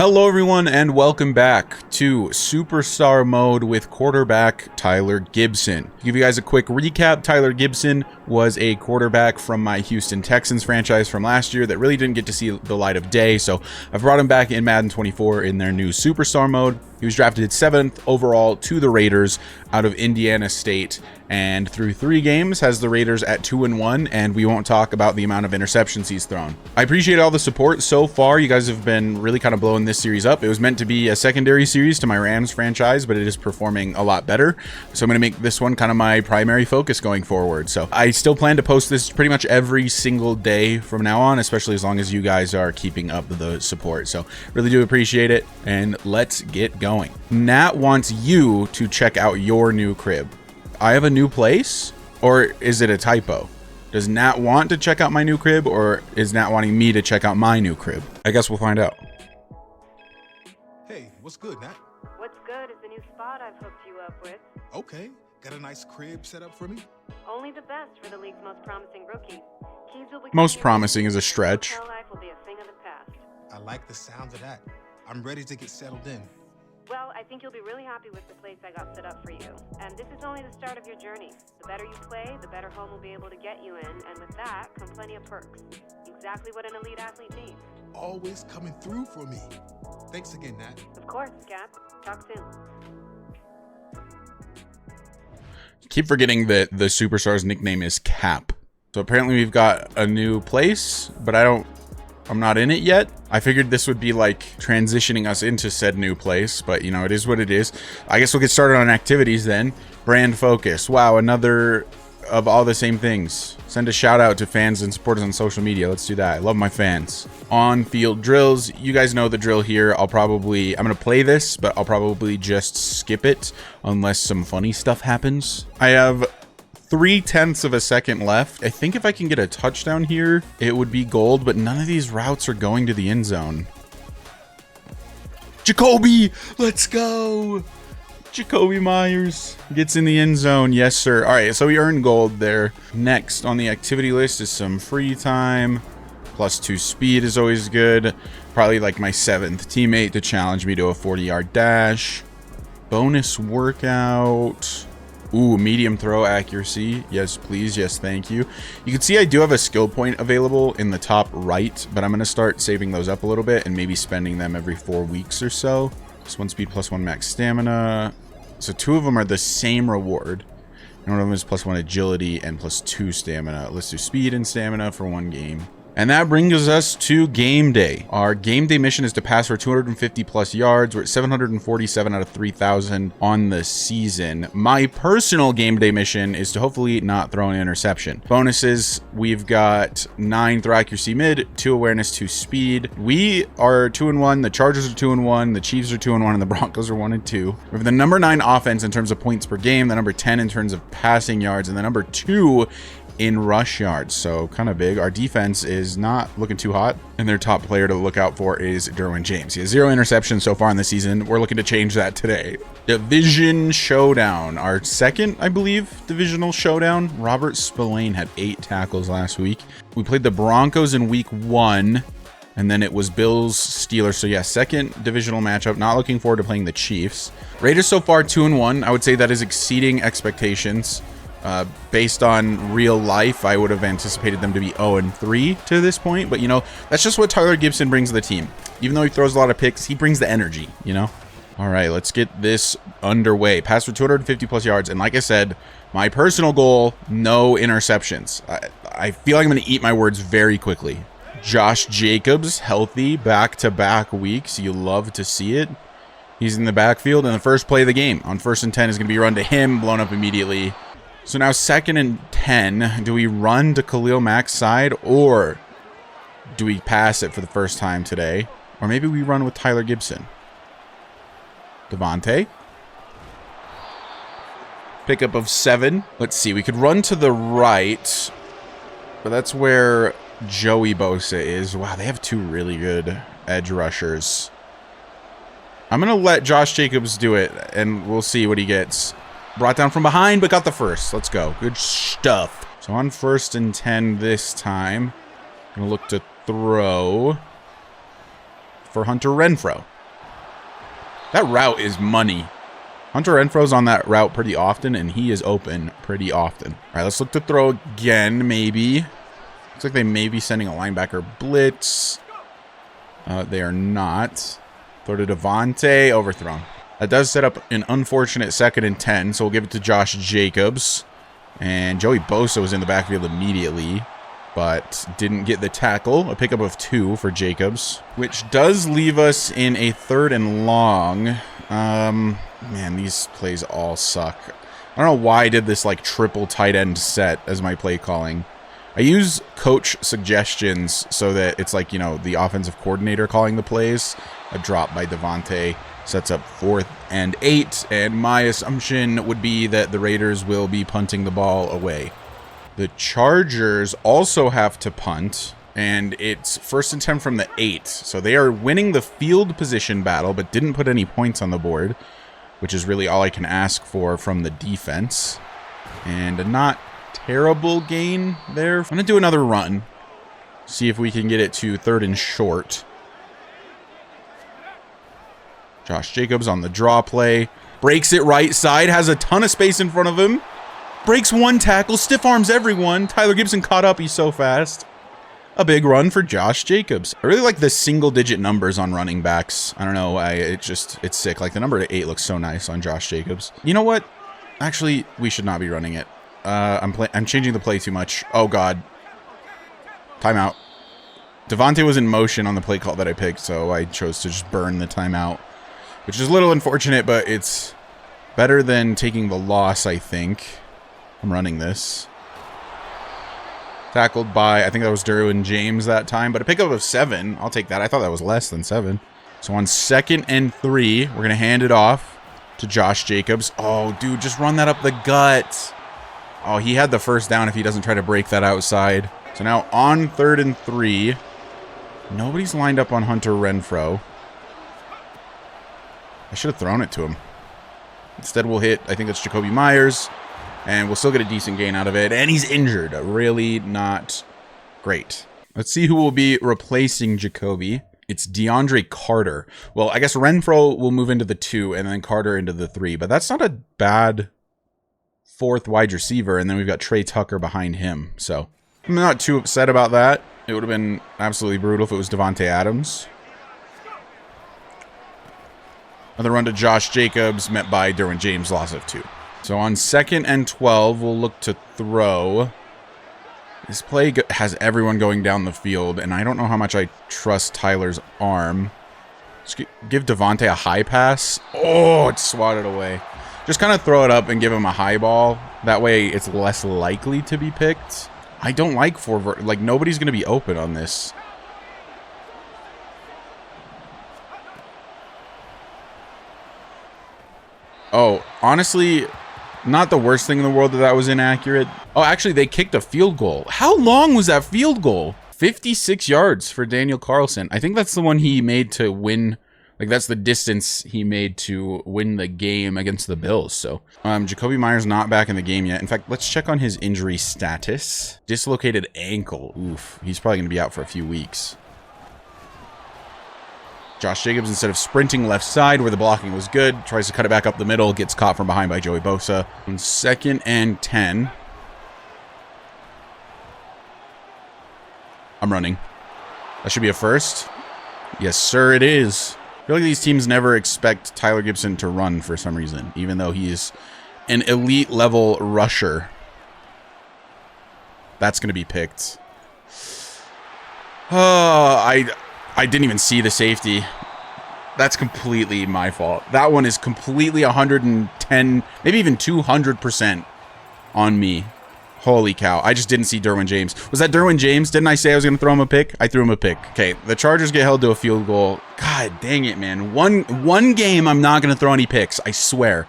Hello everyone and welcome back to Superstar Mode with quarterback Tyler Gibson. To give you guys a quick recap, Tyler Gibson was a quarterback from my Houston Texans franchise from last year that really didn't get to see the light of day, so I've brought him back in Madden 24 in their new Superstar Mode. He was drafted 7th overall to the Raiders out of Indiana State, and through 3 games has the Raiders at 2-1, and we won't talk about the amount of interceptions he's thrown. I appreciate all the support so far. You guys have been really kind of blowing this series up. It was meant to be a secondary series to my Rams franchise, but it is performing a lot better. So I'm going to make this one kind of my primary focus going forward. So I still plan to post this pretty much every single day from now on, especially as long as you guys are keeping up the support. So really do appreciate it, and let's get going. Nat wants you to check out your new crib. I have a new place, or is it a typo? Does Nat want to check out my new crib, or is Nat wanting me to check out my new crib? I guess we'll find out. Hey, what's good, Nat? What's good is the new spot I've hooked you up with. Okay, got a nice crib set up for me? Only the best for the league's most promising rookie. Keys will be Most promising is a stretch. Hotel life will be a thing of the past. I like the sound of that. I'm ready to get settled in. Well, I think you'll be really happy with the place I got set up for you. And this is only the start of your journey. The better you play, the better home will be able to get you in. And with that come plenty of perks. Exactly what an elite athlete needs. Always coming through for me. Thanks again, Nat. Of course, Cap. Talk soon. Keep forgetting that the Superstar's nickname is Cap. So apparently we've got a new place, but I'm not in it yet. I figured this would be like transitioning us into said new place, but you know, it is what it is. I guess we'll get started on activities then. Brand focus. Wow, another of all the same things. Send a shout out to fans and supporters on social media. Let's do that. I love my fans. On-field drills. You guys know the drill here. I'm gonna play this, but I'll probably just skip it unless some funny stuff happens. I have 0.3 of a second left. I think if I can get a touchdown here, it would be gold, but none of these routes are going to the end zone. Jacoby, let's go. Jacoby Myers gets in the end zone. Yes, sir. All right, so we earned gold there. Next on the activity list is some free time. +2 speed is always good. Probably like my 7th teammate to challenge me to a 40-yard dash. Bonus workout. Ooh, medium throw accuracy. Yes, please. Yes, thank you. You can see I do have a skill point available in the top right, but I'm going to start saving those up a little bit and maybe spending them every 4 weeks or so. +1 speed, +1 max stamina. So 2 of them are the same reward. And one of them is +1 agility and +2 stamina. Let's do speed and stamina for 1 game. And that brings us to game day. Our game day mission is to pass for 250 plus yards. We're at 747 out of 3,000 on the season. My personal game day mission is to hopefully not throw an interception. Bonuses, we've got 9 throw accuracy mid, 2 awareness, 2 speed. We are 2-1. The Chargers are 2-1. The Chiefs are 2-1, and the Broncos are 1-2. We have the number 9 offense in terms of points per game, the number 10 in terms of passing yards, and the number 2 in rush yards, so kind of big. Our defense is not looking too hot, and their top player to look out for is Derwin James. He has 0 interceptions so far in the season. We're looking to change that today. Division showdown, our second, I believe, divisional showdown. Robert Spillane had 8 tackles last week. We played the Broncos in week 1, and then it was Bills Steelers. So yeah, second divisional matchup. Not looking forward to playing the Chiefs. Raiders so far 2-1. I would say that is exceeding expectations. Based on real life, I would have anticipated them to be 0-3 to this point, but you know, that's just what Tyler Gibson brings to the team. Even though he throws a lot of picks, he brings the energy, you know? All right, let's get this underway. Pass for 250 plus yards, and like I said, my personal goal, no interceptions. I feel like I'm going to eat my words very quickly. Josh Jacobs, healthy, back-to-back weeks. You love to see it. He's in the backfield, and the first play of the game on 1st and 10 is going to be run to him, blown up immediately. So now 2nd and 10, do we run to Khalil Mack's side, or do we pass it for the first time today? Or maybe we run with Tyler Gibson. Devontae. Pickup of 7. Let's see, we could run to the right, but that's where Joey Bosa is. Wow, they have 2 really good edge rushers. I'm going to let Josh Jacobs do it, and we'll see what he gets. Brought down from behind, but got the first. Let's go. Good stuff. So on 1st and 10 this time. Gonna look to throw for Hunter Renfrow. That route is money. Hunter Renfro's on that route pretty often, and he is open pretty often. All right, let's look to throw again, maybe. Looks like they may be sending a linebacker blitz. They are not. Throw to Devontae, overthrown. That does set up an unfortunate 2nd and 10, so we'll give it to Josh Jacobs. And Joey Bosa was in the backfield immediately, but didn't get the tackle. A pickup of 2 for Jacobs, which does leave us in a 3rd and long. Man, these plays all suck. I don't know why I did this like triple tight end set as my play calling. I use coach suggestions so that it's like, you know, the offensive coordinator calling the plays. A drop by Devontae sets up 4th and 8, and my assumption would be that the Raiders will be punting the ball away. The Chargers also have to punt, and it's 1st and 10 from the 8. So they are winning the field position battle, but didn't put any points on the board, which is really all I can ask for from the defense. And a not terrible gain there. I'm going to do another run. See if we can get it to 3rd and short. Josh Jacobs on the draw play. Breaks it right side. Has a ton of space in front of him. Breaks 1 tackle. Stiff arms everyone. Tyler Gibson caught up. He's so fast. A big run for Josh Jacobs. I really like the single-digit numbers on running backs. I don't know. It's sick. Like, the number 8 looks so nice on Josh Jacobs. You know what? Actually, we should not be running it. I'm changing the play too much. Oh, God. Timeout. Devontae was in motion on the play call that I picked, so I chose to just burn the timeout, which is a little unfortunate, but it's better than taking the loss, I think. I'm running this. Tackled by, I think that was Derwin James that time, but a pickup of 7. I'll take that. I thought that was less than 7. So on 2nd and 3, we're going to hand it off to Josh Jacobs. Oh, dude, just run that up the gut. Oh, he had the 1st down if he doesn't try to break that outside. So now on 3rd and 3, nobody's lined up on Hunter Renfro. I should have thrown it to him. Instead, we'll hit, I think it's Jacoby Myers, and we'll still get a decent gain out of it. And he's injured. Really not great. Let's see who will be replacing Jacoby. It's DeAndre Carter. Well, I guess Renfro will move into the 2 and then Carter into the 3, but that's not a bad 4th wide receiver, and then we've got Trey Tucker behind him. So I'm not too upset about that. It would have been absolutely brutal if it was Devontae Adams. Another run to Josh Jacobs, met by Derwin James, loss of 2. So on 2nd and 12, we'll look to throw. This play has everyone going down the field, and I don't know how much I trust Tyler's arm. Just give Devontae a high pass. Oh, it's swatted away. Just kind of throw it up and give him a high ball. That way it's less likely to be picked. I don't like like nobody's going to be open on this. Oh, honestly, not the worst thing in the world that was inaccurate. Oh, actually, they kicked a field goal. How long was that field goal? 56 yards for Daniel Carlson. I think that's the one he made to win. Like, that's the distance he made to win the game against the Bills. So, Jacoby Myers not back in the game yet. In fact, let's check on his injury status. Dislocated ankle. Oof. He's probably going to be out for a few weeks. Josh Jacobs, instead of sprinting left side where the blocking was good, tries to cut it back up the middle, gets caught from behind by Joey Bosa. On 2nd and 10. I'm running. That should be a 1st. Yes, sir, it is. I feel like these teams never expect Tyler Gibson to run for some reason, even though he's an elite level rusher. That's going to be picked. Oh, I didn't even see the safety. That's completely my fault. That one is completely 110, maybe even 200% on me. Holy cow. I just didn't see Derwin James. Was that Derwin James? Didn't I say I was going to throw him a pick? I threw him a pick. Okay, the Chargers get held to a field goal. God dang it, man. One game I'm not going to throw any picks. I swear.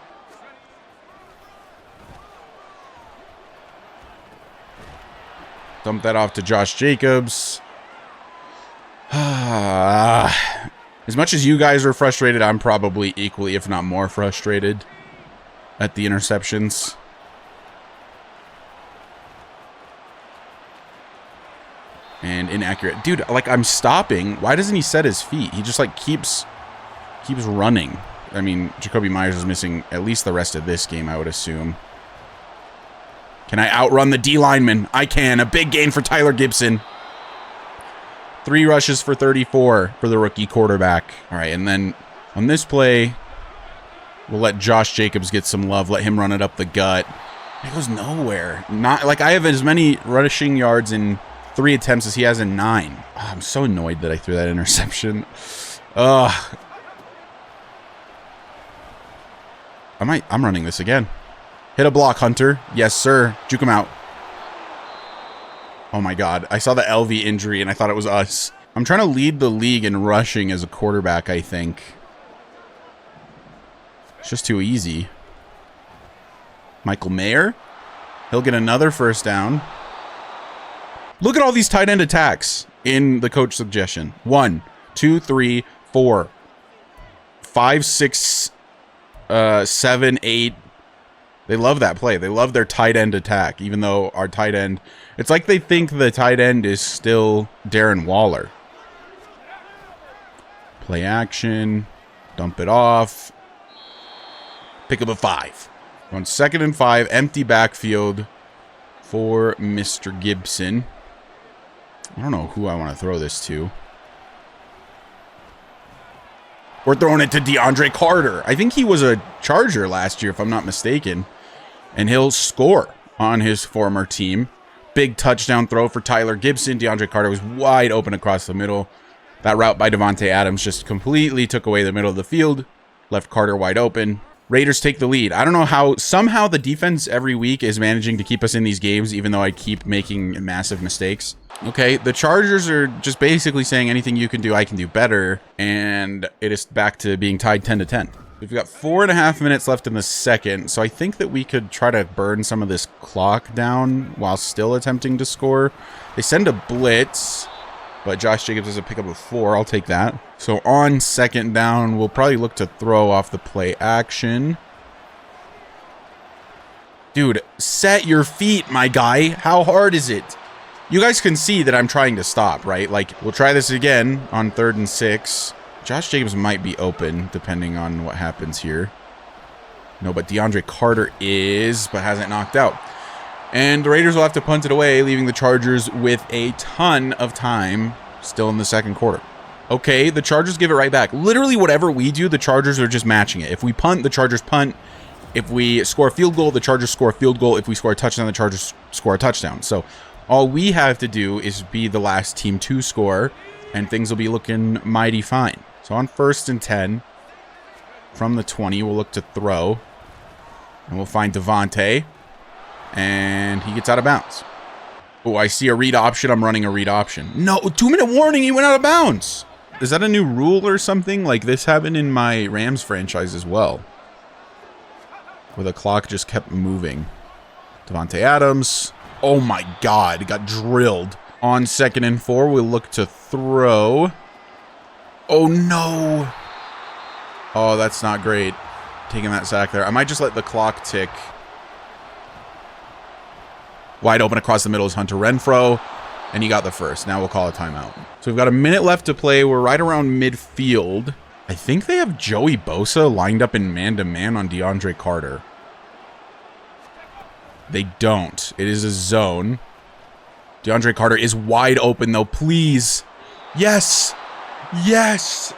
Dump that off to Josh Jacobs. As much as you guys are frustrated, I'm probably equally, if not more, frustrated at the interceptions. And inaccurate. Dude, like, I'm stopping. Why doesn't he set his feet? He just, like, keeps running. I mean, Jacoby Myers is missing at least the rest of this game, I would assume. Can I outrun the D lineman? I can. A big gain for Tyler Gibson. 3 rushes for 34 for the rookie quarterback. All right, and then on this play, we'll let Josh Jacobs get some love. Let him run it up the gut. It goes nowhere. Not like I have as many rushing yards in 3 attempts as he has in 9. Oh, I'm so annoyed that I threw that interception. Ugh. I'm running this again. Hit a block, Hunter. Yes, sir. Juke him out. Oh my God. I saw the LV injury and I thought it was us. I'm trying to lead the league in rushing as a quarterback, I think. It's just too easy. Michael Mayer. He'll get another first down. Look at all these tight end attacks in the coach suggestion. 1, 2, 3, 4, 5, 6, 7, 8. They love that play. They love their tight end attack, even though our tight end... It's like they think the tight end is still Darren Waller. Play action. Dump it off. Pick up a 5. On 2nd and 5, empty backfield for Mr. Gibson. I don't know who I want to throw this to. We're throwing it to DeAndre Carter. I think he was a Charger last year, if I'm not mistaken. And he'll score on his former team. Big touchdown throw for Tyler Gibson. DeAndre Carter was wide open across the middle. That route by Davante Adams just completely took away the middle of the field. Left Carter wide open. Raiders take the lead. I don't know how. Somehow the defense every week is managing to keep us in these games, even though I keep making massive mistakes. Okay, the Chargers are just basically saying anything you can do, I can do better. And it is back to being tied 10-10. We've got 4.5 minutes left in the second, so I think that we could try to burn some of this clock down while still attempting to score. They send a blitz, but Josh Jacobs has a pickup of 4. I'll take that. So on 2nd down, we'll probably look to throw off the play action. Dude, set your feet, my guy. How hard is it? You guys can see that I'm trying to stop, right? Like, we'll try this again on 3rd and 6. Josh Jacobs might be open, depending on what happens here. No, but DeAndre Carter is, but hasn't knocked out. And the Raiders will have to punt it away, leaving the Chargers with a ton of time still in the second quarter. Okay, the Chargers give it right back. Literally whatever we do, the Chargers are just matching it. If we punt, the Chargers punt. If we score a field goal, the Chargers score a field goal. If we score a touchdown, the Chargers score a touchdown. So all we have to do is be the last team to score, and things will be looking mighty fine. So on 1st and 10, from the 20, we'll look to throw. And we'll find Davante. And he gets out of bounds. Oh, I see a read option. I'm running a read option. No, 2-minute warning. He went out of bounds. Is that a new rule or something? Like this happened in my Rams franchise as well, where the clock just kept moving. Davante Adams. Oh my God. Got drilled. On 2nd and 4, we'll look to throw. Oh, no. Oh, that's not great. Taking that sack there. I might just let the clock tick. Wide open across the middle is Hunter Renfrow. And he got the first. Now we'll call a timeout. So we've got a minute left to play. We're right around midfield. I think they have Joey Bosa lined up in man-to-man on DeAndre Carter. They don't. It is a zone. DeAndre Carter is wide open, though. Please. Yes. Yes.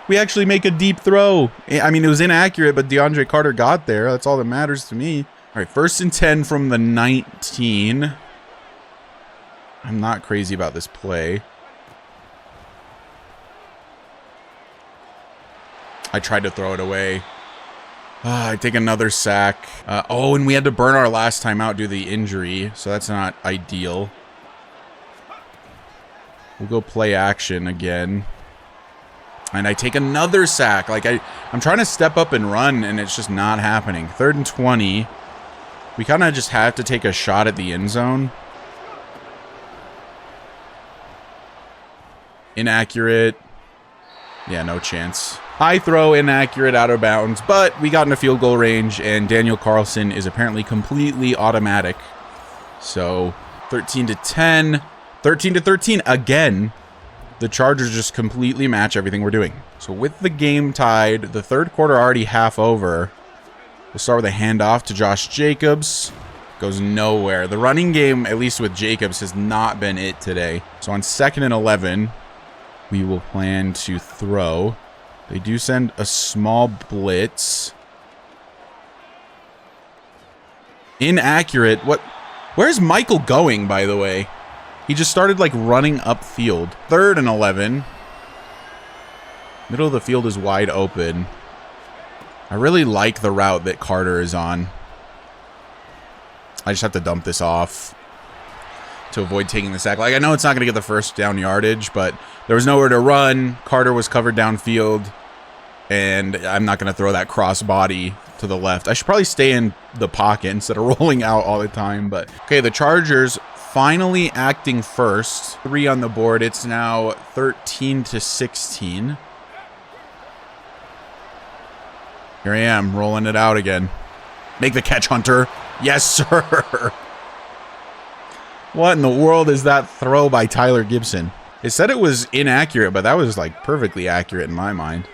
We actually make a deep throw. I mean, it was inaccurate, but DeAndre Carter got there. That's all that matters to me. All right, 1st and 10 from the 19. I'm not crazy about this play. I tried to throw it away. I take another sack. Oh, and we had to burn our last time out due to the injury, so that's not ideal. We'll go play action again. And I take another sack. Like, I'm trying to step up and run, and it's just not happening. 3rd and 20. We kind of just have to take a shot at the end zone. Inaccurate. Yeah, no chance. High throw, inaccurate, out of bounds. But we got in a field goal range, and Daniel Carlson is apparently completely automatic. So, 13-10. 13-13 again. the Chargers just completely match everything we're doing. So with the game tied, the third quarter already half over, we'll start with a handoff to Josh Jacobs. Goes nowhere. The running game, at least with Jacobs, has not been it today. So on 2nd and 11, we will plan to throw. They do send a small blitz. Inaccurate. What? Where's Michael going, by the way? He just started, like, running upfield. 3rd and 11. Middle of the field is wide open. I really like the route that Carter is on. I just have to dump this off to avoid taking the sack. Like, I know it's not going to get the first down yardage, but there was nowhere to run. Carter was covered downfield, and I'm not going to throw that cross body to the left. I should probably stay in the pocket instead of rolling out all the time. But okay, the Chargers finally acting first. 3 on the board. It's now 13-16. Here I am, rolling it out again. Make the catch, Hunter. Yes, sir. What in the world is that throw by Tyler Gibson? It said it was inaccurate, but that was like perfectly accurate in my mind.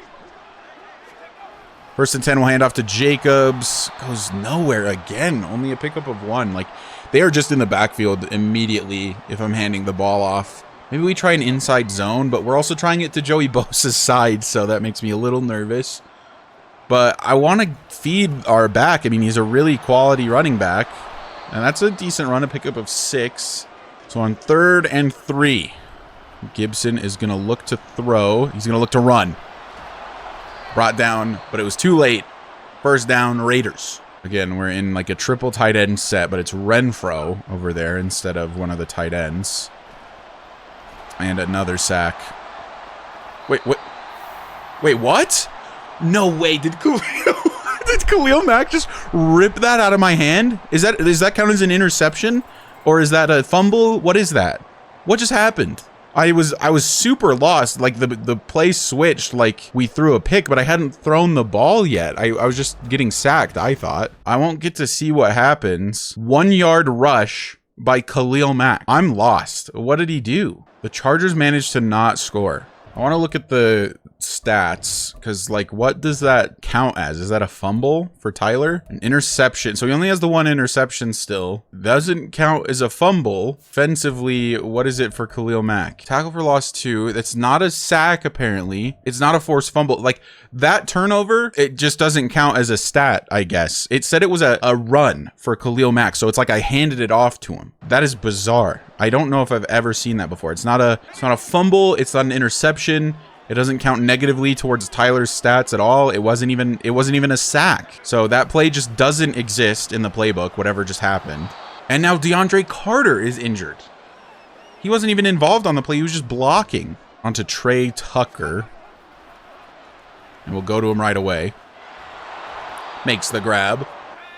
1st and 10 will hand off to Jacobs. Goes nowhere again. Only a pickup of 1. Like, they are just in the backfield immediately if I'm handing the ball off. Maybe we try an inside zone, but we're also trying it to Joey Bosa's side, so that makes me a little nervous. But I want to feed our back. I mean, he's a really quality running back. And that's a decent run, a pickup of 6. So on 3rd and 3, Gibson is going to look to throw. He's going to look to run. Brought down, but it was too late. 1st down, Raiders. Again, we're in like a triple tight end set, but it's Renfro over there instead of one of the tight ends. And another sack. Wait, what? Wait, what? No way. Did Khalil Mack just rip that out of my hand? Does that count as an interception? Or is that a fumble? What is that? What just happened? I was super lost. Like the play switched, like we threw a pick, but I hadn't thrown the ball yet. I was just getting sacked, I thought. I won't get to see what happens. 1-yard rush by Khalil Mack. I'm lost. What did he do? The Chargers managed to not score. I want to look at the stats because, like, what does that count as? Is that a fumble for Tyler? An interception. So he only has the 1 interception still. Doesn't count as a fumble. Offensively, what is it for Khalil Mack? Tackle for loss 2. That's not a sack, apparently. It's not a forced fumble. Like, that turnover, it just doesn't count as a stat, I guess. It said it was a run for Khalil Mack, so it's like I handed it off to him. That is bizarre. I don't know if I've ever seen that before. It's not a fumble. It's not an interception. It doesn't count negatively towards Tyler's stats at all. It wasn't even a sack. So that play just doesn't exist in the playbook, whatever just happened. And now DeAndre Carter is injured. He wasn't even involved on the play. He was just blocking. Onto Trey Tucker. And we'll go to him right away. Makes the grab.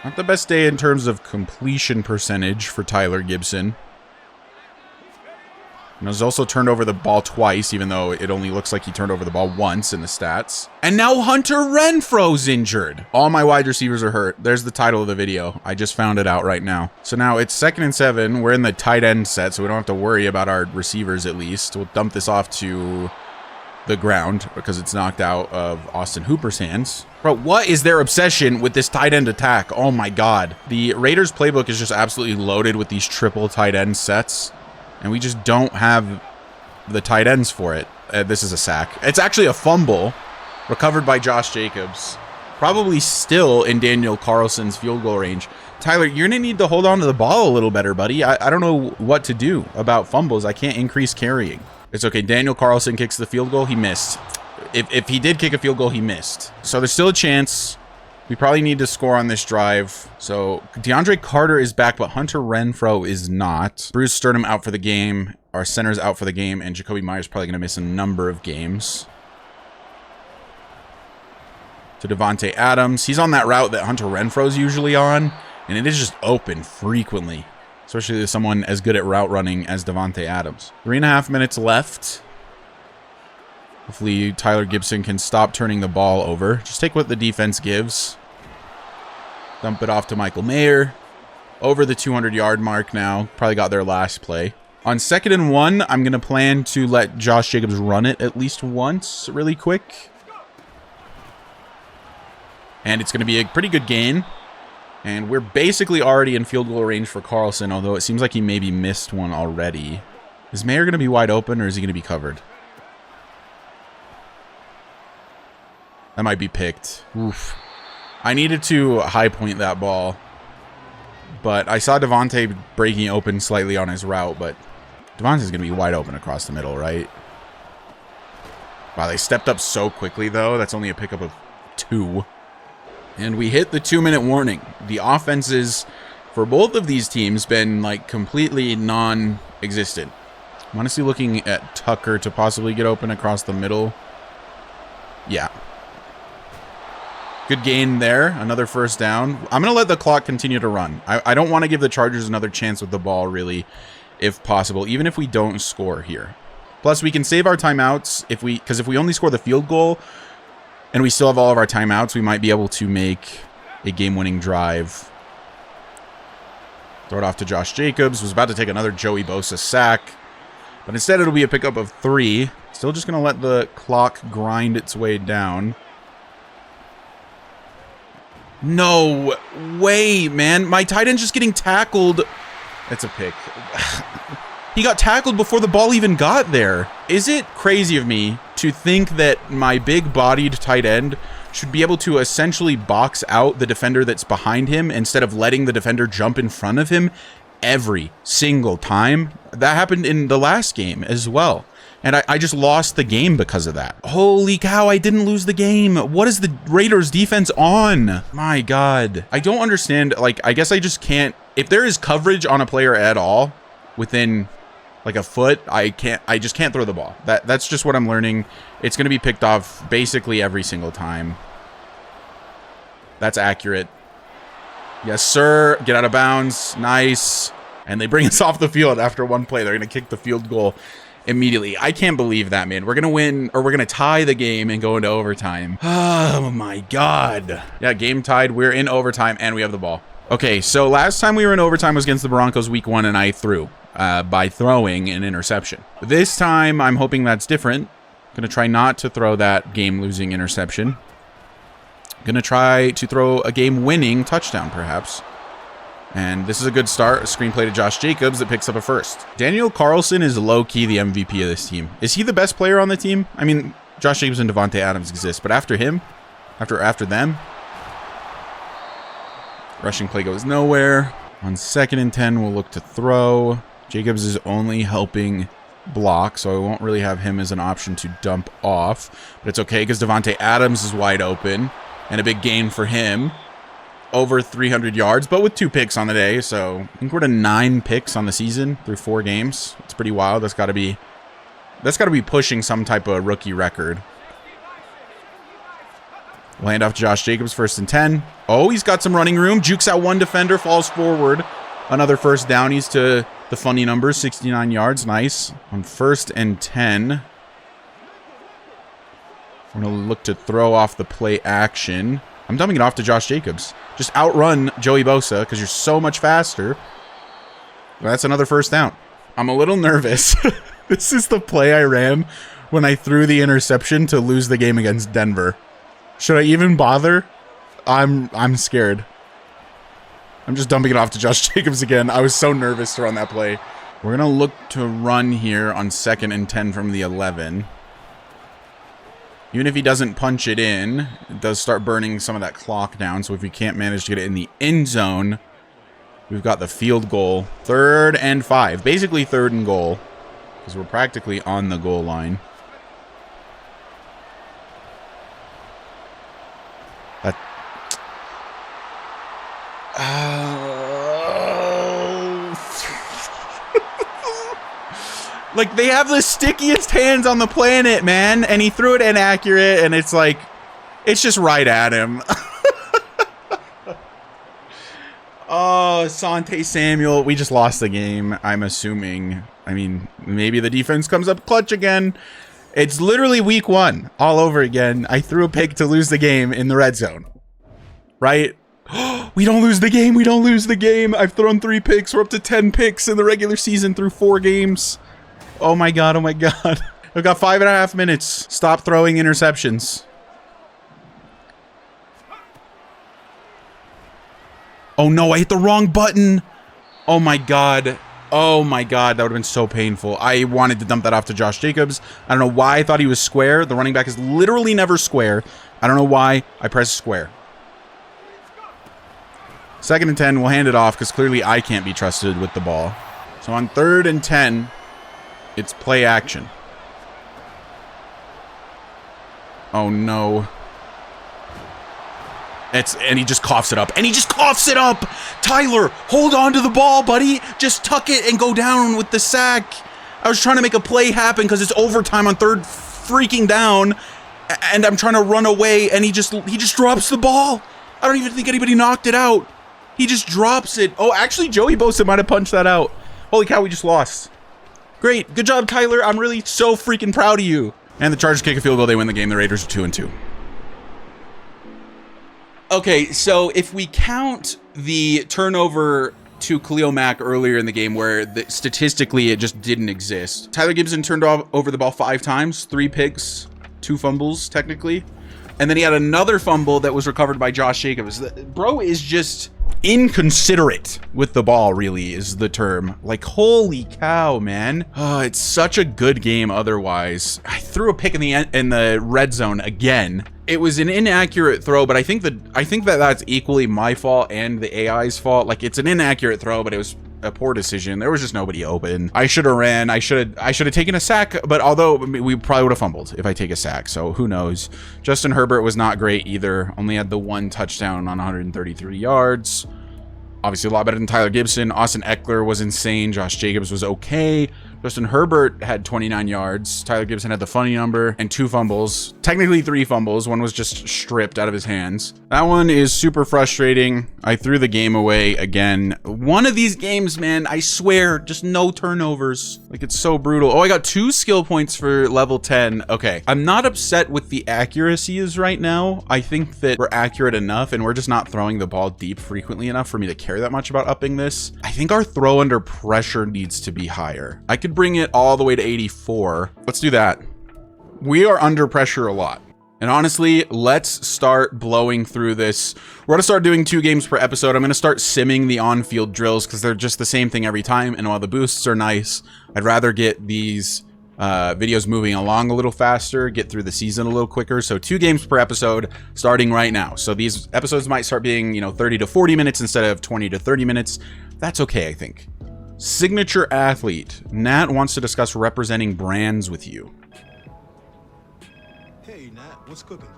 Not the best day in terms of completion percentage for Tyler Gibson. And he's also turned over the ball twice, even though it only looks like he turned over the ball once in the stats. And now Hunter Renfro's injured. All my wide receivers are hurt. There's the title of the video. I just found it out right now. So now it's 2nd and 7. We're in the tight end set, so we don't have to worry about our receivers at least. We'll dump this off to the ground because it's knocked out of Austin Hooper's hands. Bro, what is their obsession with this tight end attack? Oh my God. The Raiders playbook is just absolutely loaded with these triple tight end sets. And we just don't have the tight ends for it. This is a sack. It's actually a fumble recovered by Josh Jacobs. Probably still in Daniel Carlson's field goal range. Tyler, you're going to need to hold on to the ball a little better, buddy. I don't know what to do about fumbles. I can't increase carrying. It's okay. Daniel Carlson kicks the field goal. He missed. If he did kick a field goal, he missed. So there's still a chance. We probably need to score on this drive. So DeAndre Carter is back, but Hunter Renfro is not. Bruce Sturdom out for the game. Our center's out for the game, and Jacoby Myers probably going to miss a number of games. To Devontae Adams. He's on that route that Hunter Renfro's usually on, and it is just open frequently, especially to someone as good at route running as Devontae Adams. 3.5 minutes left. Hopefully Tyler Gibson can stop turning the ball over. Just take what the defense gives. Dump it off to Michael Mayer. Over the 200-yard mark now. Probably got their last play. On 2nd and 1, I'm going to plan to let Josh Jacobs run it at least once really quick. And it's going to be a pretty good gain. And we're basically already in field goal range for Carlson, although it seems like he maybe missed one already. Is Mayer going to be wide open, or is he going to be covered? That might be picked. Oof. I needed to high point that ball. But I saw Devontae breaking open slightly on his route, but Devontae's going to be wide open across the middle, right? Wow, they stepped up so quickly, though. That's only a pickup of 2. And we hit the 2-minute warning. The offenses for both of these teams been, like, completely non-existent. I'm honestly looking at Tucker to possibly get open across the middle. Yeah. Good gain there. Another first down. I'm going to let the clock continue to run. I don't want to give the Chargers another chance with the ball, really, if possible, even if we don't score here. Plus, we can save our timeouts because if we only score the field goal and we still have all of our timeouts, we might be able to make a game-winning drive. Throw it off to Josh Jacobs. Was about to take another Joey Bosa sack. But instead, it'll be a pickup of 3. Still just going to let the clock grind its way down. No way, man. My tight end's just getting tackled. That's a pick. He got tackled before the ball even got there. Is it crazy of me to think that my big-bodied tight end should be able to essentially box out the defender that's behind him instead of letting the defender jump in front of him every single time? That happened in the last game as well. And I just lost the game because of that. Holy cow, I didn't lose the game. What is the Raiders defense on? My God. I don't understand. Like, I guess I just can't. If there is coverage on a player at all within like a foot, I just can't throw the ball. That's just what I'm learning. It's going to be picked off basically every single time. That's accurate. Yes, sir. Get out of bounds. Nice. And they bring us off the field after one play. They're going to kick the field goal immediately. I can't believe that, man. We're going to win, or we're going to tie the game and go into overtime. Oh, my God. Yeah, game tied. We're in overtime, and we have the ball. Okay, so last time we were in overtime was against the Broncos week 1, and I threw by throwing an interception. This time, I'm hoping that's different. Going to try not to throw that game-losing interception. Going to try to throw a game-winning touchdown, perhaps. And this is a good start. A screenplay to Josh Jacobs that picks up a first. Daniel Carlson is low-key the MVP of this team. Is he the best player on the team? I mean, Josh Jacobs and Devontae Adams exist, but after him, after them, rushing play goes nowhere. On 2nd and 10, we'll look to throw. Jacobs is only helping block, so I won't really have him as an option to dump off. But it's okay because Devontae Adams is wide open, and a big gain for him. Over 300 yards, but with 2 picks on the day. So I think we're to 9 picks on the season through 4 games. It's pretty wild. That's got to be pushing some type of rookie record. Land off to Josh Jacobs, 1st and 10. Oh, he's got some running room. Jukes out one defender, falls forward. Another first down. He's to the funny numbers, 69 yards. Nice. On 1st and 10. We're going to look to throw off the play action. I'm dumping it off to Josh Jacobs. Just outrun Joey Bosa because you're so much faster. That's another first down. I'm a little nervous. This is the play I ran when I threw the interception to lose the game against Denver. Should I even bother? I'm scared. I'm just dumping it off to Josh Jacobs again. I was so nervous to run that play. We're going to look to run here on 2nd and 10 from the 11. Even if he doesn't punch it in, it does start burning some of that clock down. So if we can't manage to get it in the end zone, we've got the field goal. 3rd and 5. Basically 3rd and goal. Because we're practically on the goal line. Like, they have the stickiest hands on the planet, man. And he threw it inaccurate, and it's like, it's just right at him. Oh, Asante Samuel. We just lost the game, I'm assuming. I mean, maybe the defense comes up clutch again. It's literally week 1 all over again. I threw a pick to lose the game in the red zone. Right? We don't lose the game. We don't lose the game. I've thrown 3 picks. We're up to 10 picks in the regular season through 4 games. Oh my God. Oh my God. I've got 5.5 minutes. Stop throwing interceptions. Oh no, I hit the wrong button. Oh my God. Oh my God, that would have been so painful. I wanted to dump that off to Josh Jacobs. I don't know why I thought he was square. The running back is literally never square. I don't know why I pressed square. 2nd and 10, we'll hand it off because clearly I can't be trusted with the ball. So on 3rd and 10, it's play action. Oh no. And he just coughs it up. And he just coughs it up! Tyler, hold on to the ball, buddy! Just tuck it and go down with the sack. I was trying to make a play happen because it's overtime on 3rd freaking down. And I'm trying to run away and he just drops the ball. I don't even think anybody knocked it out. He just drops it. Oh, actually, Joey Bosa might have punched that out. Holy cow, we just lost. Great. Good job, Tyler. I'm really so freaking proud of you. And the Chargers kick a field goal. They win the game. The Raiders are 2-2. Okay, so if we count the turnover to Khalil Mack earlier in the game where statistically it just didn't exist. Tyler Gibson turned over the ball 5 times, 3 picks, 2 fumbles technically. And then he had another fumble that was recovered by Josh Jacobs. Bro is just inconsiderate with the ball, really, is the term. Like, holy cow, man. Oh, it's such a good game otherwise. I threw a pick in the red zone again. It was an inaccurate throw, but I think that that's equally my fault and the AI's fault. Like, it's an inaccurate throw, but it was a poor decision. There was just nobody open. I should have ran. I should have taken a sack, but although we probably would have fumbled if I take a sack, so who knows. Justin Herbert was not great either. Only had the 1 touchdown on 133 yards. Obviously a lot better than Tyler Gibson. Austin Eckler was insane. Josh Jacobs was okay. Justin Herbert had 29 yards. Tyler Gibson had the funny number and 2 fumbles. Technically 3 fumbles. One was just stripped out of his hands. That one is super frustrating. I threw the game away again. One of these games, man, I swear, just no turnovers. Like, it's so brutal. Oh, I got 2 skill points for level 10. Okay. I'm not upset with the accuracies right now. I think that we're accurate enough and we're just not throwing the ball deep frequently enough for me to care that much about upping this. I think our throw under pressure needs to be higher. I could bring it all the way to 84. Let's do that. We are under pressure a lot. And honestly, let's start blowing through this. We're gonna start doing 2 games per episode. I'm gonna start simming the on-field drills because they're just the same thing every time. And while the boosts are nice, I'd rather get these videos moving along a little faster, get through the season a little quicker. So 2 games per episode starting right now. So these episodes might start being, 30 to 40 minutes instead of 20 to 30 minutes. That's okay, I think. Signature athlete. Nat wants to discuss representing brands with you. Hey, Nat, what's cooking?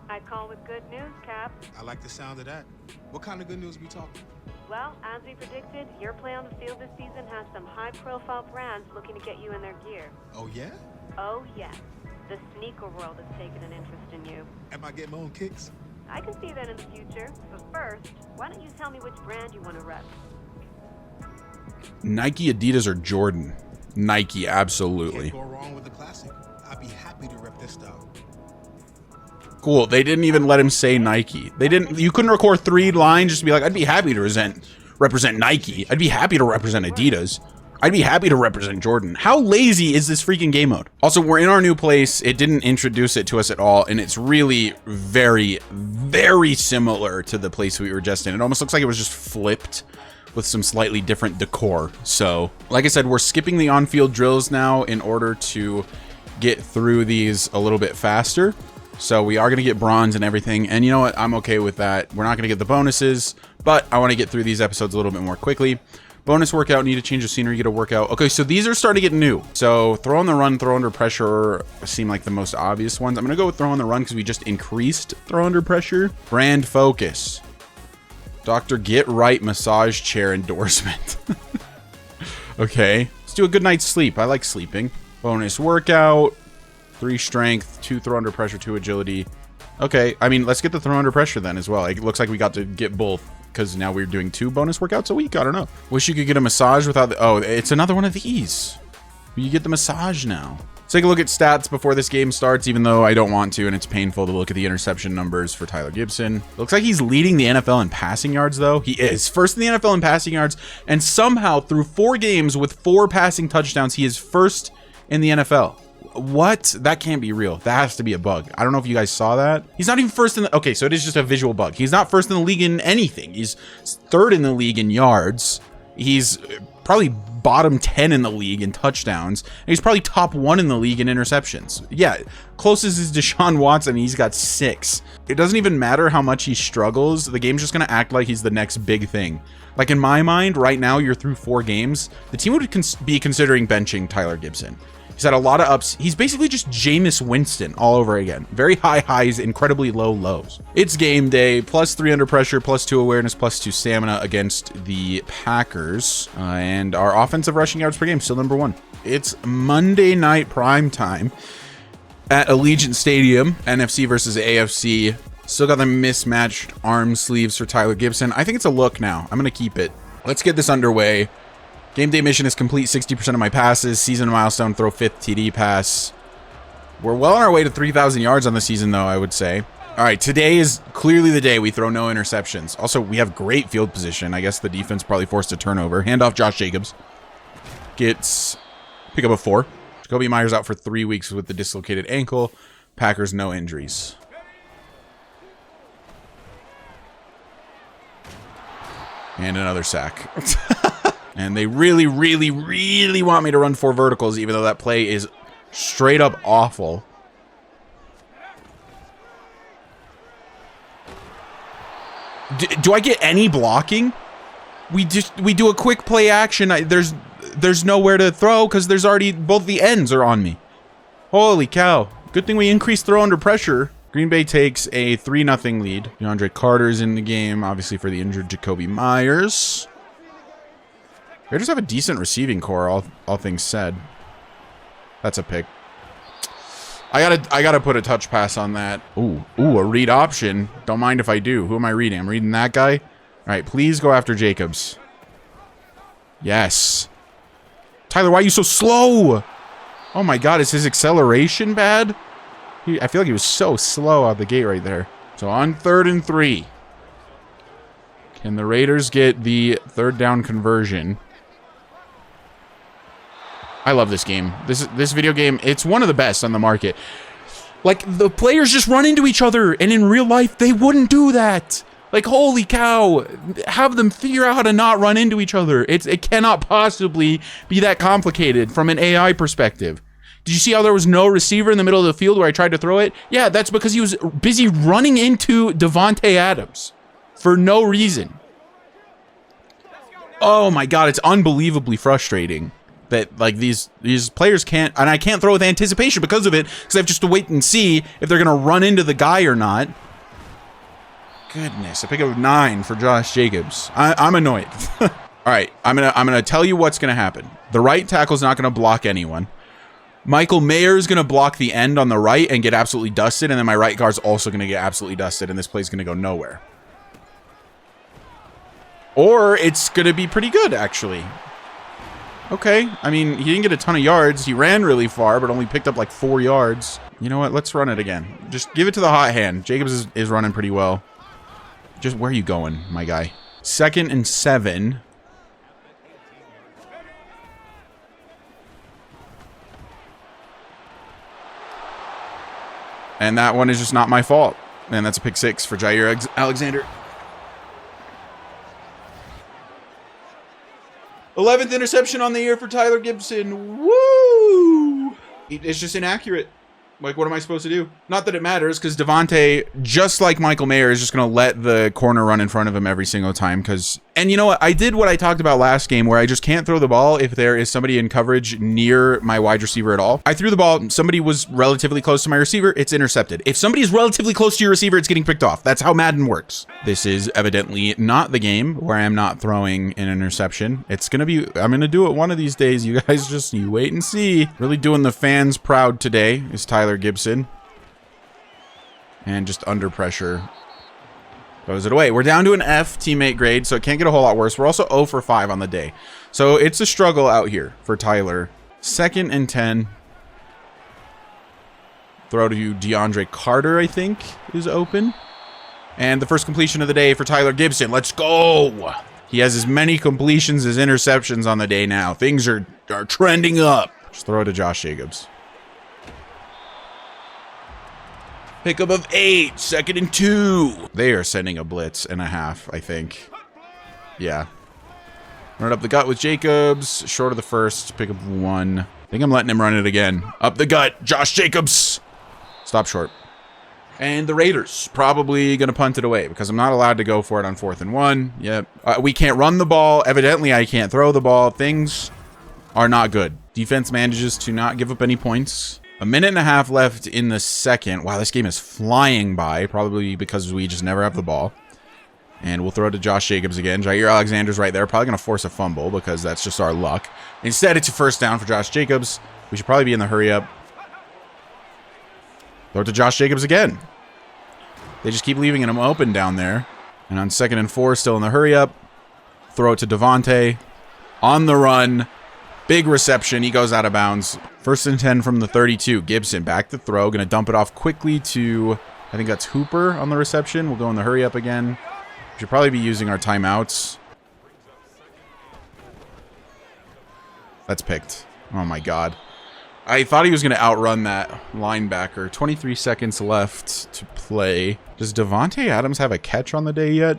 I call with good news, Cap. I like the sound of that. What kind of good news we talking? Well, as we predicted, your play on the field this season has some high-profile brands looking to get you in their gear. Oh, yeah? Oh, yes. The sneaker world has taken an interest in you. Am I getting my own kicks? I can see that in the future, but first, why don't you tell me which brand you want to rep? Nike, Adidas, or Jordan? Nike, absolutely. Can't go wrong with the classic. I'd be happy to rep this style. Cool. They didn't even let him say Nike. They didn't. You couldn't record 3 lines just to be like, I'd be happy to represent Nike. I'd be happy to represent Adidas. I'd be happy to represent Jordan. How lazy is this freaking game mode? Also, we're in our new place. It didn't introduce it to us at all, and it's really very, very similar to the place we were just in. It almost looks like it was just flipped with some slightly different decor. So, like I said, we're skipping the on-field drills now in order to get through these a little bit faster. So we are going to get bronze and everything. And you know what? I'm okay with that. We're not going to get the bonuses, but I want to get through these episodes a little bit more quickly. Bonus workout, need to change the scenery, get a workout. Okay, so these are starting to get new. So throw on the run, throw under pressure seem like the most obvious ones. I'm going to go with throw on the run because we just increased throw under pressure. Brand focus. Dr. Get Right massage chair endorsement. Okay, let's do a good night's sleep. I like sleeping. Bonus workout, 3 strength, 2 throw under pressure, 2 agility. Okay, I mean, let's get the throw under pressure then as well. It looks like we got to get both because now we're doing 2 bonus workouts a week. I don't know. Wish you could get a massage without the... Oh, it's another one of these. You get the massage now. take a look at stats before this game starts, even though I don't want to, and it's painful to look at the interception numbers for Tyler Gibson. Looks like he's leading the NFL in passing yards, though. He is first in the NFL in passing yards, and somehow through 4 games with 4 passing touchdowns, he is first in the NFL. What? That can't be real. That has to be a bug. I don't know if you guys saw that. He's not even first in the... Okay, so it is just a visual bug. He's not first in the league in anything. He's 3rd in the league in yards. He's probably bottom 10 in the league in touchdowns. And he's probably top 1 in the league in interceptions. Yeah, closest is Deshaun Watson. He's got 6. It doesn't even matter how much he struggles. The game's just going to act like he's the next big thing. Like, in my mind, right now, you're through 4 games. The team would be considering benching Tyler Gibson. He's had a lot of ups. He's basically just Jameis Winston all over again. Very high highs, incredibly low lows. It's game day. +3 under pressure, +2 awareness, +2 stamina against the Packers. And our offensive rushing yards per game, still number 1. It's Monday night prime time at Allegiant Stadium. NFC versus AFC. Still got the mismatched arm sleeves for Tyler Gibson. I think it's a look now. I'm going to keep it. Let's get this underway. Game day mission is complete 60% of my passes. Season milestone, throw 5th TD pass. We're well on our way to 3,000 yards on the season, though, I would say. All right, today is clearly the day we throw no interceptions. Also, we have great field position. I guess the defense probably forced a turnover. Handoff Josh Jacobs. Pick up a 4. Jacoby Myers out for 3 weeks with the dislocated ankle. Packers, no injuries. And another sack. And they really, really, really want me to run 4 verticals, even though that play is straight up awful. Do I get any blocking? We do a quick play action. There's nowhere to throw because there's already both the ends are on me. Holy cow. Good thing we increased throw under pressure. Green Bay takes a 3-0 lead. DeAndre Carter's in the game, obviously for the injured Jacoby Myers. They just have a decent receiving core, all things said. That's a pick. I gotta put a touch pass on that. Ooh, a read option. Don't mind if I do. Who am I reading? I'm reading that guy. All right, please go after Jacobs. Yes. Tyler, why are you so slow? Oh my God, is his acceleration bad? I feel like he was so slow out the gate right there. So on 3rd and 3. Can the Raiders get the 3rd down conversion? I love this game. This video game, it's one of the best on the market. Like, the players just run into each other, and in real life, they wouldn't do that. Like, holy cow. Have them figure out how to not run into each other. It cannot possibly be that complicated from an AI perspective. Did you see how there was no receiver in the middle of the field where I tried to throw it? Yeah, that's because he was busy running into Devontae Adams for no reason. Oh my God, it's unbelievably frustrating that like these players can't, and I can't throw with anticipation because of it, because I have just to wait and see if they're gonna run into the guy or not. Goodness, I pick up 9 for Josh Jacobs. I'm annoyed. All right, I'm gonna tell you what's gonna happen. The right tackle's not gonna block anyone. Michael Mayer's gonna block the end on the right and get absolutely dusted, and then my right guard's also gonna get absolutely dusted, and this play's gonna go nowhere. Or it's gonna be pretty good, actually. Okay, I mean, he didn't get a ton of yards. He ran really far, but only picked up like 4 yards. You know what? Let's run it again. Just give it to the hot hand. Jacobs is running pretty well. Just where are you going, my guy? 2nd and 7. And that one is just not my fault. And that's a pick 6 for Jair Alexander. 11th interception on the year for Tyler Gibson. Woo! It's just inaccurate. Like, what am I supposed to do? Not that it matters, because Devontae, just like Michael Mayer, is just going to let the corner run in front of him every single time. And you know what? I did what I talked about last game, where I just can't throw the ball if there is somebody in coverage near my wide receiver at all. I threw the ball. Somebody was relatively close to my receiver. It's intercepted. If somebody is relatively close to your receiver, it's getting picked off. That's how Madden works. This is evidently not the game where I am not throwing an interception. It's going to be, I'm going to do it one of these days. You guys you wait and see. Really doing the fans proud today is Tyler Gibson. And just under pressure goes it away. We're down to an F teammate grade, so it can't get a whole lot worse. We're also 0 for 5 on the day. So it's a struggle out here for Tyler. 2nd and 10. Throw to DeAndre Carter, I think, is open. And the first completion of the day for Tyler Gibson. Let's go! He has as many completions as interceptions on the day now. Things are trending up. Just throw it to Josh Jacobs. Pickup of 8, 2nd and 2. They are sending a blitz and a half, I think. Yeah. Run it up the gut with Jacobs. Short of the first. Pickup of 1. I think I'm letting him run it again. Up the gut. Josh Jacobs. Stop short. And the Raiders probably going to punt it away because I'm not allowed to go for it on 4th and 1. Yep. We can't run the ball. Evidently, I can't throw the ball. Things are not good. Defense manages to not give up any points. 1.5 minutes left in the second. Wow, this game is flying by, probably because we just never have the ball. And we'll throw it to Josh Jacobs again. Jair Alexander's right there. Probably going to force a fumble because that's just our luck. Instead, it's a first down for Josh Jacobs. We should probably be in the hurry up. Throw it to Josh Jacobs again. They just keep leaving him open down there. And on 2nd and 4, still in the hurry up. Throw it to Devontae. On the run. Big reception. He goes out of bounds. 1st and 10 from the 32. Gibson back to throw. Going to dump it off quickly to, I think that's Hooper on the reception. We'll go in the hurry up again. We should probably be using our timeouts. That's picked. Oh my God. I thought he was going to outrun that linebacker. 23 seconds left to play. Does Devontae Adams have a catch on the day yet?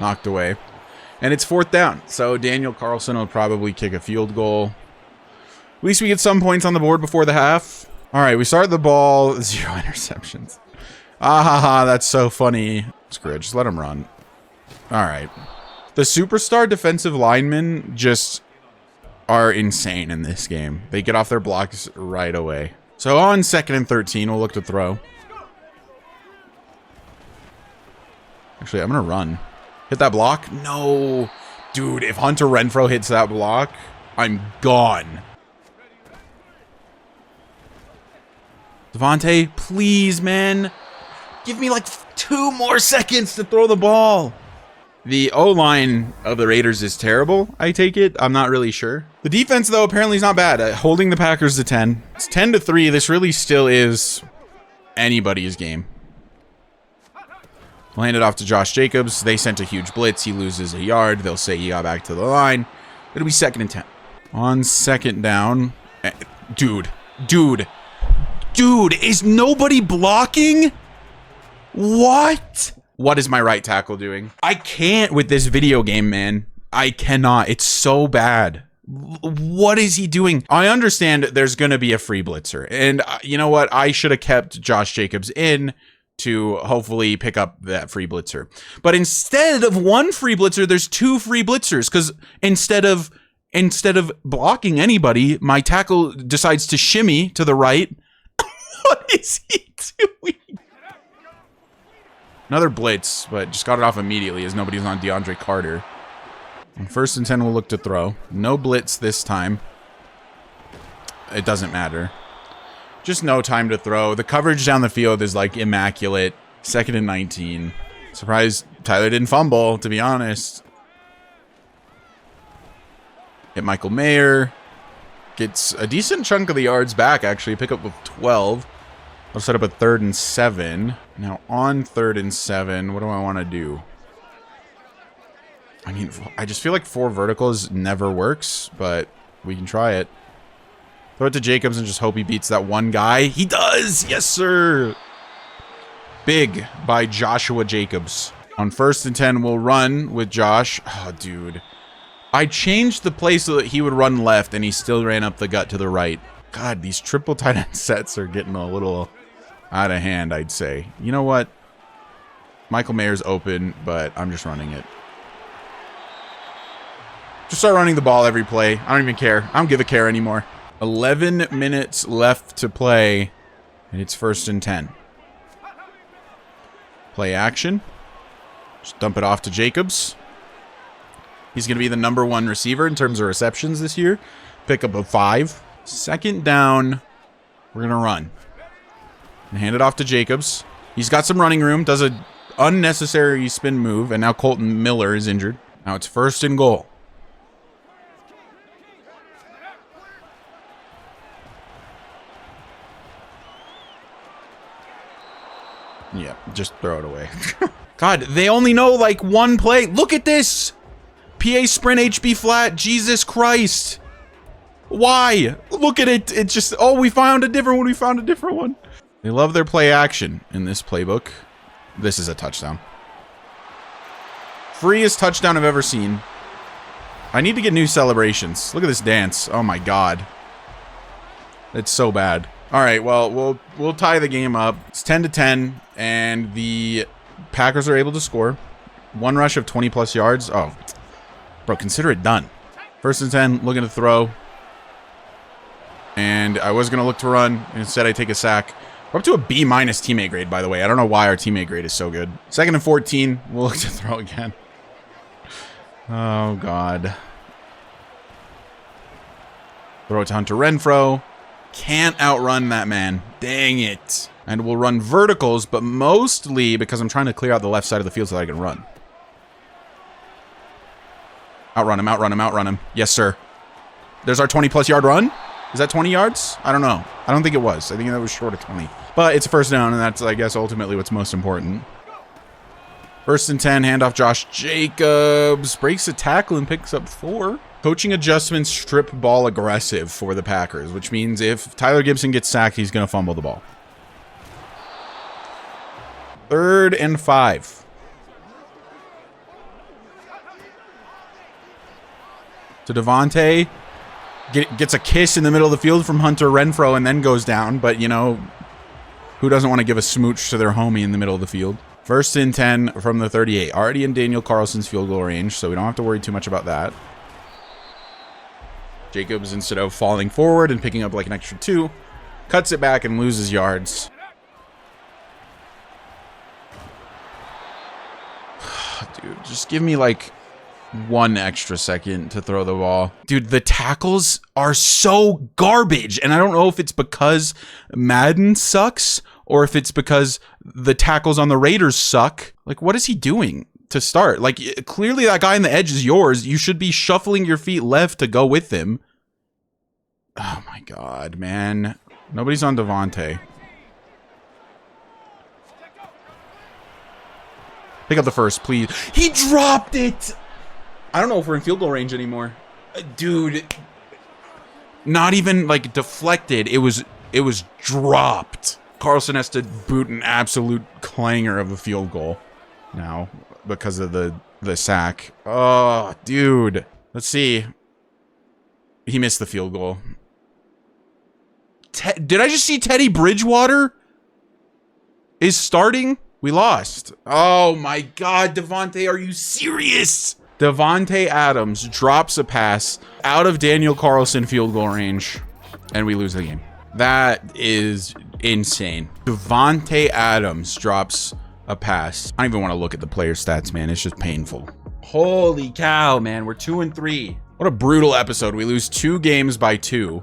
Knocked away. And it's 4th down. So Daniel Carlson will probably kick a field goal. At least we get some points on the board before the half. All right, we start the ball. 0 interceptions. Ah ha ha, that's so funny. Screw it, just let him run. All right. The superstar defensive linemen just are insane in this game. They get off their blocks right away. So on 2nd and 13, we'll look to throw. Actually, I'm going to run. Hit that block? No. Dude, if Hunter Renfrow hits that block, I'm gone. Devontae, please, man. Give me like 2 more seconds to throw the ball. The O-line of the Raiders is terrible, I take it. I'm not really sure. The defense, though, apparently is not bad. Holding the Packers to 10. It's 10-3. This really still is anybody's game. We'll hand it off to Josh Jacobs. They sent a huge blitz. He loses a yard. They'll say he got back to the line. It'll be 2nd and 10. On 2nd down. Dude, is nobody blocking? What? What is my right tackle doing? I can't with this video game, man. I cannot. It's so bad. What is he doing? I understand there's going to be a free blitzer. And you know what? I should have kept Josh Jacobs in to hopefully pick up that free blitzer. But instead of 1 free blitzer, there's 2 free blitzers. Because instead of blocking anybody, my tackle decides to shimmy to the right. What is he doing? Another blitz, but just got it off immediately as nobody's on DeAndre Carter. On 1st and 10, we'll look to throw. No blitz this time. It doesn't matter. Just no time to throw. The coverage down the field is like immaculate. 2nd and 19. Surprised Tyler didn't fumble, to be honest. Hit Michael Mayer. Gets a decent chunk of the yards back, actually. Pick up with 12. I'll set up a 3rd and 7. Now on 3rd and 7, what do I want to do? I mean, I just feel like 4 verticals never works, but we can try it. Throw it to Jacobs and just hope he beats that one guy. He does! Yes, sir! Big by Joshua Jacobs. On 1st and 10, we'll run with Josh. Oh, dude. I changed the play so that he would run left, and he still ran up the gut to the right. God, these triple tight end sets are getting a little out of hand, I'd say. You know what? Michael Mayer's open, but I'm just running it. Just start running the ball every play. I don't even care. I don't give a care anymore. 11 minutes left to play, and it's 1st and 10. Play action. Just dump it off to Jacobs. He's going to be the #1 receiver in terms of receptions this year. Pickup of 5. 2nd down. We're going to run. And hand it off to Jacobs. He's got some running room. Does an unnecessary spin move. And now Colton Miller is injured. Now it's 1st and goal. Yeah, just throw it away. God, they only know like one play. Look at this. PA sprint HB flat. Jesus Christ. Why? Look at it. It's just, oh, we found a different one. We found a different one. They love their play action in this playbook. This is a touchdown. Freest touchdown I've ever seen. I need to get new celebrations. Look at this dance. Oh my God. It's so bad. All right, well, we'll tie the game up. It's 10-10, and the Packers are able to score. One rush of 20+ yards. Oh, bro, consider it done. 1st and 10, looking to throw. And I was going to look to run. Instead, I take a sack. We're up to a B- teammate grade, by the way. I don't know why our teammate grade is so good. 2nd and 14, we'll look to throw again. Oh, God. Throw it to Hunter Renfrow. Can't outrun that man. Dang it. And we'll run verticals, but mostly because I'm trying to clear out the left side of the field so that I can run. Outrun him, outrun him, outrun him. Yes, sir. There's our 20+ yard run. Is that 20 yards? I don't know. I don't think it was. I think that was short of 20. But it's a 1st down, and that's, I guess, ultimately what's most important. 1st and 10, handoff Josh Jacobs. Breaks a tackle and picks up 4. Coaching adjustments, strip ball aggressive for the Packers, which means if Tyler Gibson gets sacked, he's going to fumble the ball. 3rd and 5. So Devontae gets a kiss in the middle of the field from Hunter Renfrow and then goes down. But, you know, who doesn't want to give a smooch to their homie in the middle of the field? 1st and 10 from the 38. Already in Daniel Carlson's field goal range, so we don't have to worry too much about that. Jacobs, instead of falling forward and picking up like an extra 2, cuts it back and loses yards. Dude, just give me like 1 extra second to throw the ball. Dude, the tackles are so garbage. And I don't know if it's because Madden sucks or if it's because the tackles on the Raiders suck. Like, what is he doing to start? Like, clearly that guy on the edge is yours. You should be shuffling your feet left to go with him. Oh my God, man. Nobody's on Devontae. Pick up the 1st, please. He dropped it! I don't know if we're in field goal range anymore. Dude. Not even, like, deflected. It was dropped. Carlson has to boot an absolute clanger of a field goal now because of the sack. Oh, dude. Let's see. He missed the field goal. Did I just see Teddy Bridgewater is starting? We lost. Oh my God, Devontae, are you serious? Devontae Adams drops a pass out of Daniel Carlson field goal range, and we lose the game. That is insane. Devontae Adams drops a pass. I don't even want to look at the player stats, man. It's just painful. Holy cow, man. We're 2-3. What a brutal episode. We lose 2 games by 2.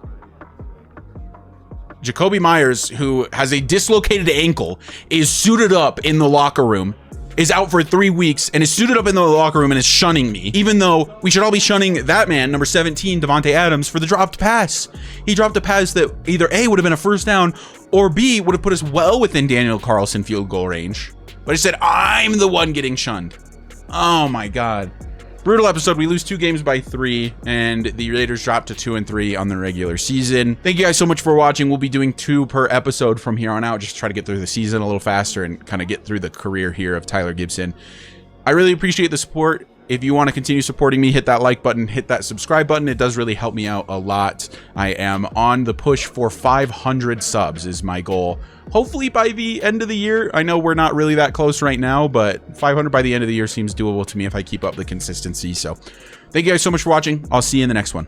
Jakobi Meyers, who has a dislocated ankle, is suited up in the locker room, is out for 3 weeks, and is suited up in the locker room and is shunning me, even though we should all be shunning that man, number 17, Devontae Adams, for the dropped pass. He dropped a pass that either A, would have been a 1st down, or B, would have put us well within Daniel Carlson field goal range. But instead, I'm the one getting shunned. Oh my God. Brutal episode. We lose 2 games by 3, and the Raiders drop to 2-3 on the regular season. Thank you guys so much for watching. We'll be doing 2 per episode from here on out. Just try to get through the season a little faster and kind of get through the career here of Tyler Gibson. I really appreciate the support. If you want to continue supporting me, hit that like button, hit that subscribe button. It does really help me out a lot. I am on the push for 500 subs is my goal. Hopefully by the end of the year. I know we're not really that close right now, but 500 by the end of the year seems doable to me if I keep up the consistency. So thank you guys so much for watching. I'll see you in the next one.